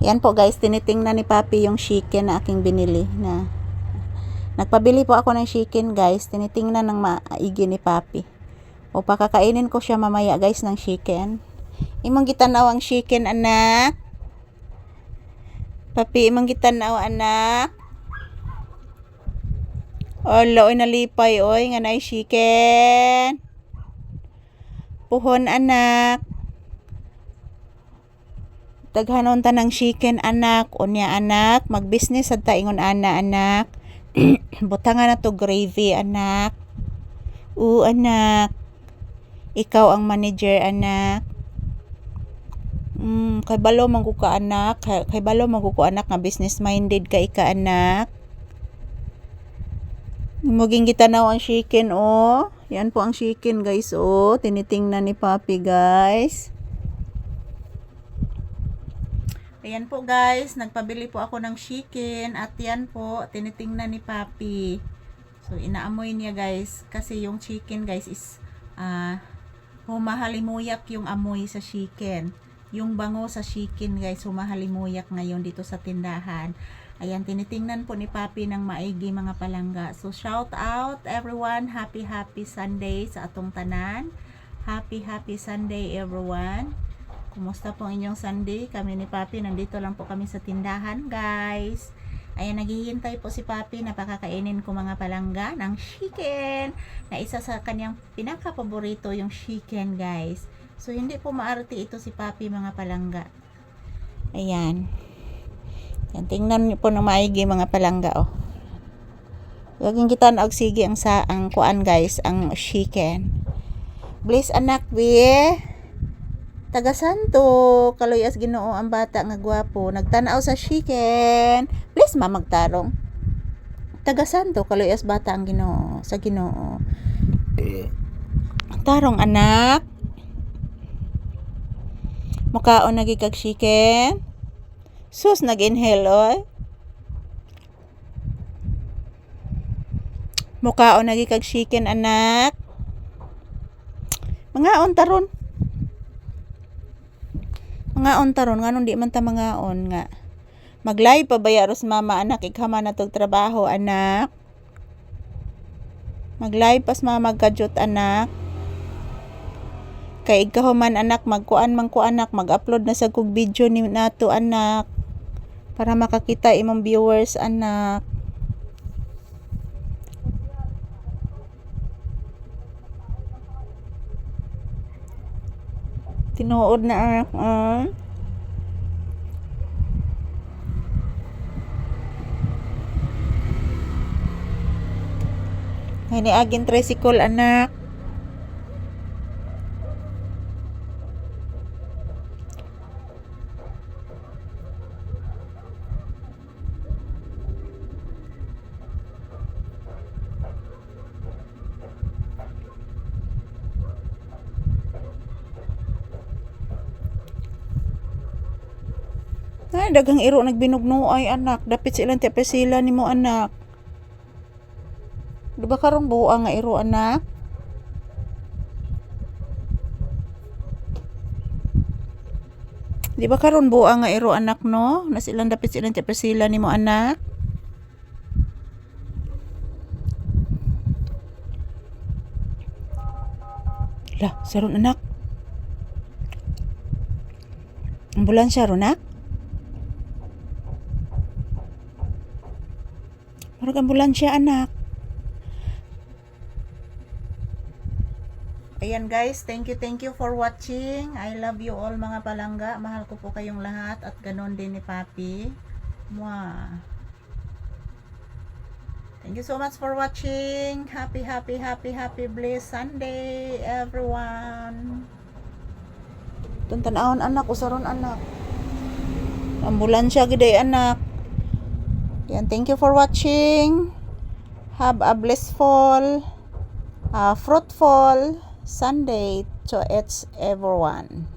Yan po guys, tinitingnan ni Papi yung chicken na aking binili na nagpabili po ako ng chicken guys. Tinitingnan ng maigi ni Papi. O pakakainin ko siya mamaya guys ng chicken. Imong gitanaw ang chicken anak. Papi, imong gitanaw anak. Olo, oy nalipay oy nga nay chicken. Puhon anak. Daghanon ta ng chicken anak. Unya anak, mag-business sad ta ingon ana anak. Butangan na to gravy anak. Anak. Ikaw ang manager anak. Kay balo man ko ka anak. Kay balo man ko anak nga business minded ka ika anak. Muging gitanaw ang chicken oh. Yan po ang chicken guys oh. Tinitingnan ni Papi guys. Ayan po guys, nagpabili po ako ng chicken at yan po, tinitingnan ni Papi. So inaamoy niya guys, kasi yung chicken guys is humahalimuyak yung amoy sa chicken. Yung bango sa chicken guys, humahalimuyak ngayon dito sa tindahan. Ayan, tinitingnan po ni Papi ng maigi mga palangga. So shout out everyone, happy Sunday sa atong tanan. Happy Sunday everyone. Kumusta po inyong Sunday? Kami ni Papi, nandito lang po kami sa tindahan, guys. Ayan, naghihintay po si Papi na pakakainin ko mga palangga ng chicken. Na isa sa kanyang pinaka-paborito yung chicken, guys. So, hindi po maarte ito si Papi, mga palangga. Ayan. Yan, tingnan niyo po ng maigi mga palangga, oh. Laging kita na sige ang kuan, guys, ang chicken. Bless anak, we. Taga Santo, kaloy as Ginoo ang bata nga gwapo, nagtanaw sa chicken. Please magtarong. Taga Santo, kaloy as bata ang Ginoo, sa Ginoo. Tarong anak. Mukaon nagikag chicken. Sus nag-inhale oy. Mukaon nagikag chicken anak. Mangaon taron. Mangaon taron nganon di man ta mangaon nga. Maglay pa bayaros mama anak ikama na tog trabaho anak. Maglay pas mama magkajut anak. Kay ikahuman anak magkuan man ko anak mag-upload na sa kog video ni nato anak para makakita imong viewers anak. Tinuod na anak Ay ni agin tricycle anak. Dagang iro nagbinugno ay anak. Dapit silang sila ni mo anak. Di ba karong buo nga iro anak? Di ba karon buo nga iro anak no? Na silang dapit silang sila ni mo anak. Lah, saron anak. Ambulansya ron anak. Marag ambulansya anak. Ayan guys, thank you for watching. I love you all mga palangga. Mahal ko po kayong lahat at ganon din ni Papi. Mwah. Thank you so much for watching. Happy blessed Sunday everyone. Tuntanahon anak, usaron anak. Ambulansya giday anak. Yan, thank you for watching. Have a blissful, fruitful Sunday to each everyone.